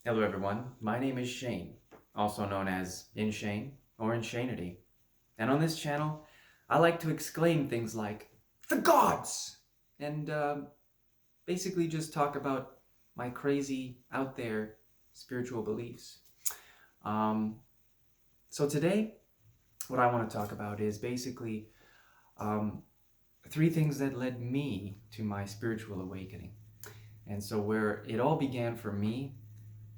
Hello everyone, my name is Shane, also known as Inshane or Inshanity. And on this channel, I like to exclaim things like, the gods! And basically just talk about my crazy, out there spiritual beliefs. Um, so today, what I want to talk about is basically um, three things that led me to my spiritual awakening. And so where it all began for me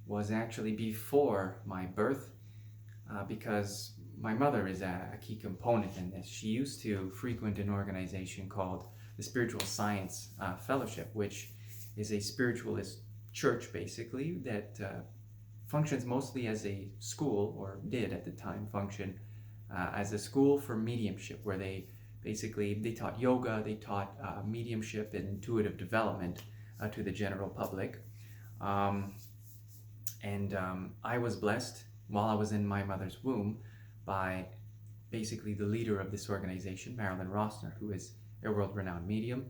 was actually before my birth, because my mother is a key component in this. She used to frequent an organization called the Spiritual Science Fellowship, which is a spiritualist church basically that functions mostly as a school, or did at the time function as a school for mediumship, where they taught yoga, they taught mediumship and intuitive development to the general public. Um, and I was blessed while I was in my mother's womb by basically the leader of this organization, Marilyn Rossner, who is a world-renowned medium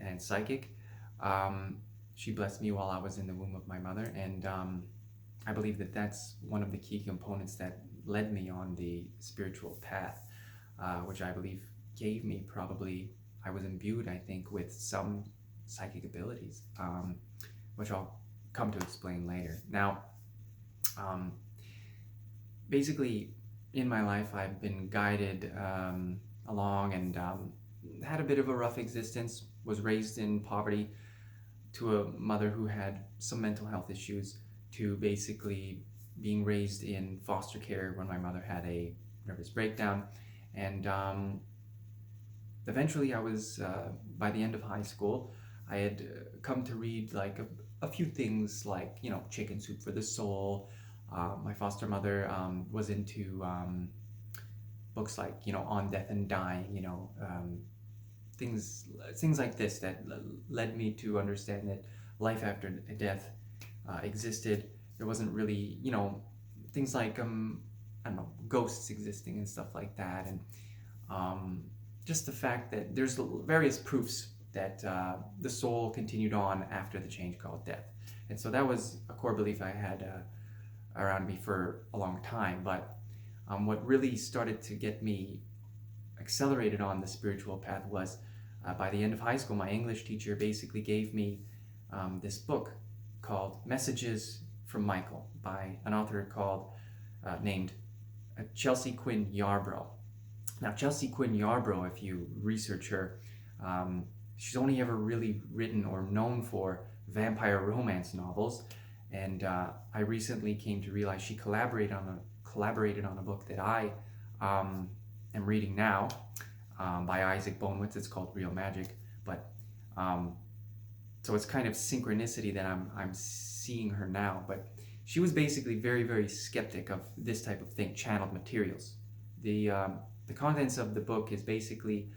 and psychic. Um, she blessed me while I was in the womb of my mother, and I believe that that's one of the key components that led me on the spiritual path, which I believe gave me probably, I was imbued, I think, with some psychic abilities, which I'll come to explain later. Now, um, basically, in my life, I've been guided along and had a bit of a rough existence, was raised in poverty to a mother who had some mental health issues, to basically being raised in foster care when my mother had a nervous breakdown. And eventually, I was, by the end of high school, I had come to read like a few things like, Chicken Soup for the Soul. My foster mother was into books like, On Death and Dying, things like this that led me to understand that life after death existed. There wasn't really, things like, I don't know, ghosts existing and stuff like that. And um, just the fact that there's various proofs that the soul continued on after the change called death. And so that was a core belief I had around me for a long time. But what really started to get me accelerated on the spiritual path was by the end of high school, my English teacher basically gave me this book called Messages from Michael by an author named Chelsea Quinn Yarbro. Now, Chelsea Quinn Yarbro, if you research her, she's only ever really written or known for vampire romance novels, and I recently came to realize she collaborated on a book that I am reading now by Isaac Bonewitz. It's called Real Magic, but um, so it's kind of synchronicity that I'm seeing her now. But she was basically very, very skeptic of this type of thing, channeled materials. The contents of the book is basically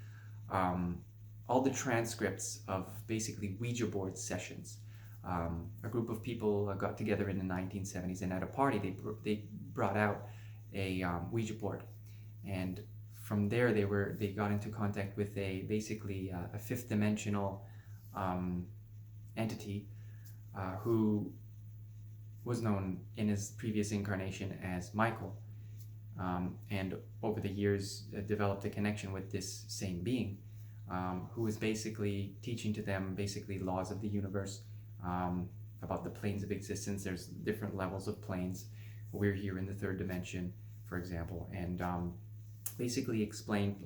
um, all the transcripts of basically Ouija board sessions. A group of people got together in the 1970s, and at a party they brought out a Ouija board, and from there they got into contact with a fifth dimensional um, entity who was known in his previous incarnation as Michael, and over the years developed a connection with this same being, who was basically teaching to them basically laws of the universe, about the planes of existence. There's different levels of planes. We're here in the third dimension, for example, and basically explained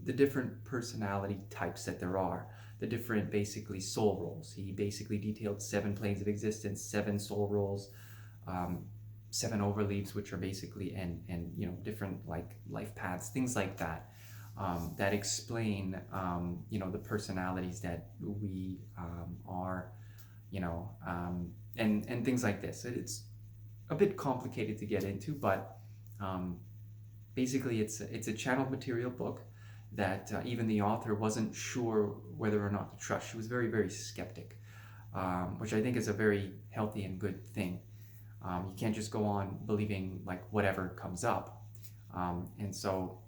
the different personality types that there are, the different basically soul roles. He basically detailed 7 planes of existence, 7 soul roles, um, 7 overleaves, which are basically and different like life paths, things like that, that explain the personalities that we are, and things like this. It's a bit complicated to get into, but basically it's a channeled material book that even the author wasn't sure whether or not to trust. She was very, very skeptic, which I think is a very healthy and good thing. You can't just go on believing like whatever comes up, and so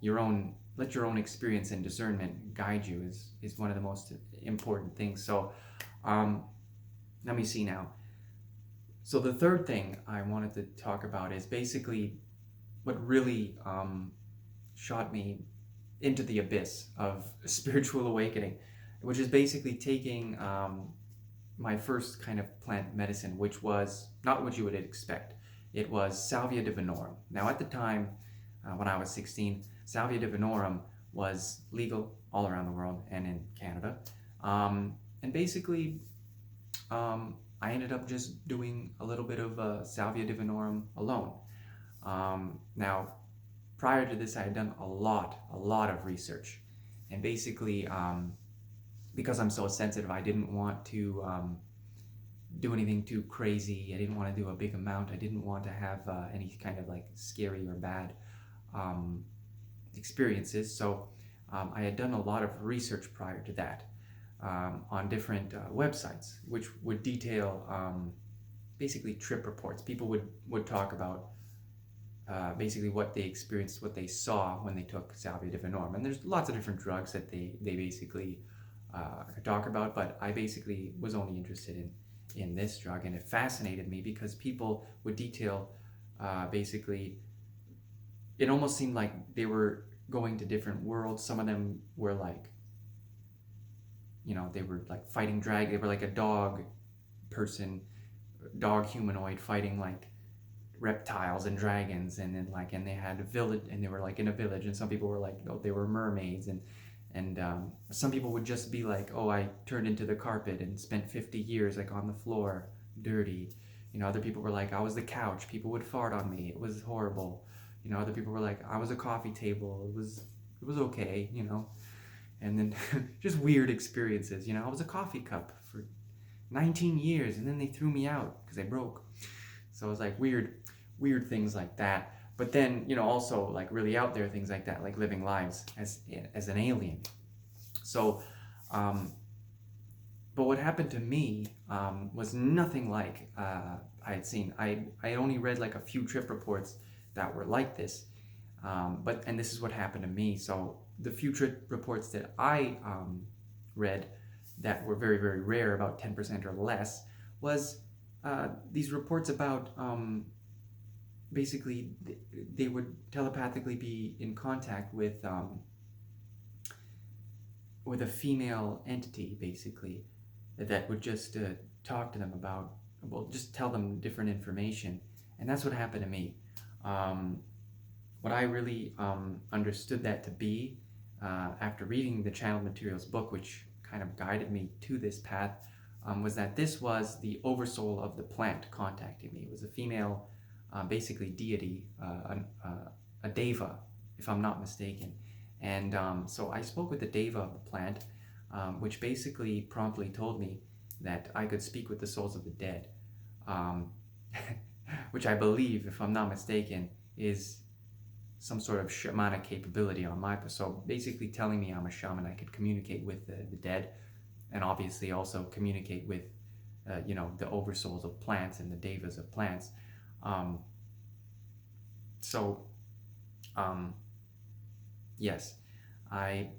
let your own experience and discernment guide you is one of the most important things. So let me see now. So the third thing I wanted to talk about is basically what really shot me into the abyss of spiritual awakening, which is basically taking my first kind of plant medicine, which was not what you would expect. It was Salvia divinorum. Now, at the time, when I was 16, Salvia divinorum was legal all around the world and in Canada. And basically, I ended up just doing a little bit of Salvia divinorum alone. Now, prior to this, I had done a lot of research. And basically, because I'm so sensitive, I didn't want to do anything too crazy. I didn't want to do a big amount. I didn't want to have any kind of like scary or bad experiences. So I had done a lot of research prior to that on different websites, which would detail basically trip reports. People would talk about basically what they experienced, what they saw when they took Salvia divinorum. And there's lots of different drugs that they basically could talk about, but I basically was only interested in this drug, and it fascinated me because people would detail basically, it almost seemed like they were going to different worlds. Some of them were like, they were like fighting drag. They were like a dog person, dog humanoid fighting like reptiles and dragons, and then and they had a village, and they were like in a village, and some people were like, oh, they were mermaids, and some people would just be like, oh, I turned into the carpet and spent 50 years like on the floor, dirty. Other people were like, I was the couch. People would fart on me. It was horrible. Other people were like, I was a coffee table. It was okay. And then just weird experiences. I was a coffee cup for 19 years, and then they threw me out because I broke. So it was like weird things like that. But then, also like really out there things like that, like living lives as an alien. So, but what happened to me was nothing like I had seen. I only read like a few trip reports that were like this. And this is what happened to me. So the few trip reports that I read that were very, very rare, about 10% or less, was these reports about basically they would telepathically be in contact with a female entity, basically, that would just talk to them about, well, just tell them different information. And that's what happened to me. What I really understood that to be after reading the Channel Materials book, which kind of guided me to this path, was that this was the oversoul of the plant contacting me. It was a female, basically deity, a Deva, if I'm not mistaken. And so I spoke with the Deva of the plant, which basically promptly told me that I could speak with the souls of the dead, which I believe, if I'm not mistaken, is some sort of shamanic capability on my part. So basically telling me I'm a shaman, I could communicate with the dead, and obviously also communicate with the oversouls of plants and the devas of plants. Yes, I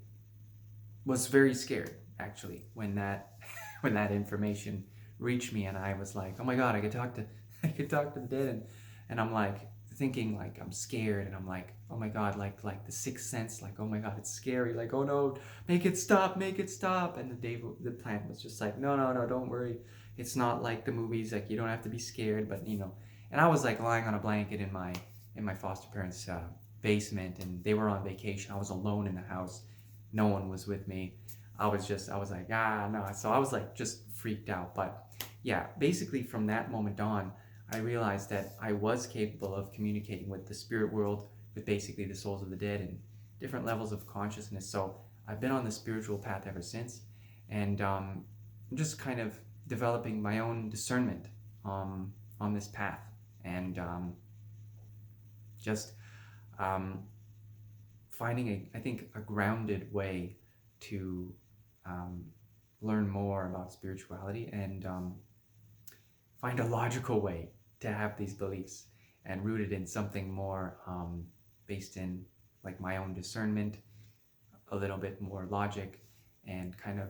was very scared actually when that when that information reached me, and I was like, oh my god, I could talk to the dead, and I'm like thinking like I'm scared, and I'm like, oh my god, like the sixth sense, like, oh my god, it's scary, like, oh no, make it stop, and the plant was just like, no, don't worry, it's not like the movies, like you don't have to be scared, but and I was like lying on a blanket in my foster parents' basement, and they were on vacation. I was alone in the house, no one was with me. I was like, no. So I was like just freaked out. But yeah, basically from that moment on, I realized that I was capable of communicating with the spirit world, with basically the souls of the dead and different levels of consciousness. So I've been on the spiritual path ever since, and just kind of developing my own discernment on this path, and just finding I think a grounded way to learn more about spirituality, and find a logical way to have these beliefs, and rooted in something more based in like my own discernment, a little bit more logic, and kind of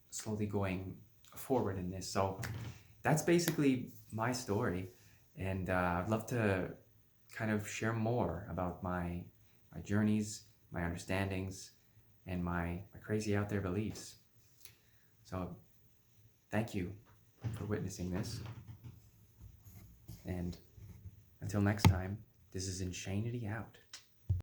slowly going forward in this. So that's basically my story, and I'd love to kind of share more about my journeys, my understandings, and my crazy out there beliefs. So thank you for witnessing this, and until next time, this is Insanity Out.